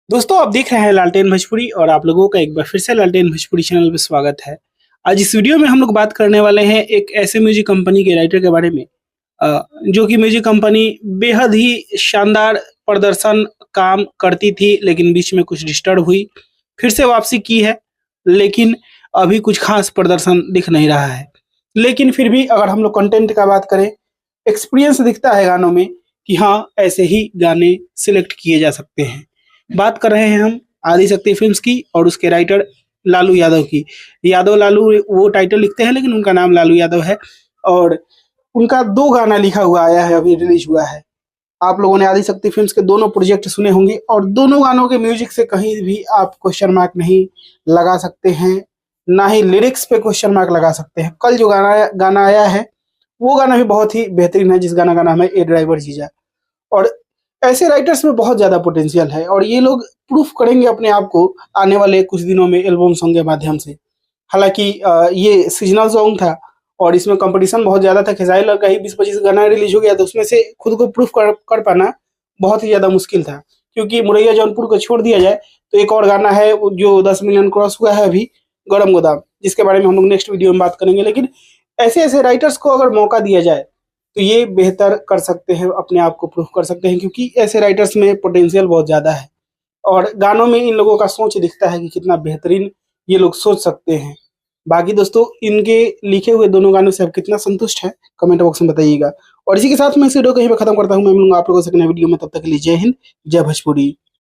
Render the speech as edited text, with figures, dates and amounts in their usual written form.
दोस्तों आप देख रहे हैं लालटेन भोजपुरी और आप लोगों का एक बार फिर से लालटेन भोजपुरी चैनल पे स्वागत है। आज इस वीडियो में हम लोग बात करने वाले हैं एक ऐसे म्यूजिक कंपनी के राइटर के बारे में जो कि म्यूजिक कंपनी बेहद ही शानदार प्रदर्शन काम करती थी, लेकिन बीच में कुछ डिस्टर्ब हुई, फिर से वापसी की है, लेकिन अभी कुछ खास प्रदर्शन दिख नहीं रहा है। लेकिन फिर भी अगर हम लोग कंटेंट का बात करें, एक्सपीरियंस दिखता है गानों में कि हाँ ऐसे ही गाने सिलेक्ट किए जा सकते हैं। बात कर रहे हैं हम आदिशक्ति फिल्म्स की और उसके राइटर लालू यादव की। यादव लालू वो टाइटल लिखते हैं, लेकिन उनका नाम लालू यादव है और उनका 2 गाना लिखा हुआ आया है, अभी रिलीज हुआ है। आप लोगों ने आदिशक्ति फिल्म्स के दोनों प्रोजेक्ट सुने होंगे और दोनों गानों के म्यूजिक से कहीं भी आप क्वेश्चन मार्क नहीं लगा सकते हैं, ना ही लिरिक्स पे क्वेश्चन मार्क लगा सकते हैं। कल जो गाना आया है वो गाना भी बहुत ही बेहतरीन है, जिस गाना का नाम है ए ड्राइवर जीजा। और ऐसे राइटर्स में बहुत ज़्यादा पोटेंशियल है और ये लोग प्रूफ करेंगे अपने आप को आने वाले कुछ दिनों में एल्बम सॉन्ग के माध्यम से। हालांकि ये सीजनल सॉन्ग था और इसमें कंपटीशन बहुत ज़्यादा था। खेसारी लाल का ही 20-25 गाना रिलीज हो गया, तो उसमें से खुद को प्रूफ कर पाना बहुत ही ज़्यादा मुश्किल था, क्योंकि मुरैया जौनपुर को छोड़ दिया जाए तो एक और गाना है जो 10 मिलियन क्रॉस हुआ है अभी, गरम गोदाम, जिसके बारे में हम लोग नेक्स्ट वीडियो में बात करेंगे। लेकिन ऐसे ऐसे राइटर्स को अगर मौका दिया जाए तो ये बेहतर कर सकते हैं, अपने आप को प्रूफ कर सकते हैं, क्योंकि ऐसे राइटर्स में पोटेंशियल बहुत ज़्यादा है और गानों में इन लोगों का सोच दिखता है कि कितना बेहतरीन ये लोग सोच सकते हैं। बाकी दोस्तों, इनके लिखे हुए दोनों गानों से आप कितना संतुष्ट हैं कमेंट बॉक्स में बताइएगा। और इसी के साथ मैं इस वीडियो को यहीं पे खत्म करता हूँ। मैं मिलूंगा आप लोगों से नए वीडियो में, तब तक के लिए जय हिंद, जय भोजपुरी।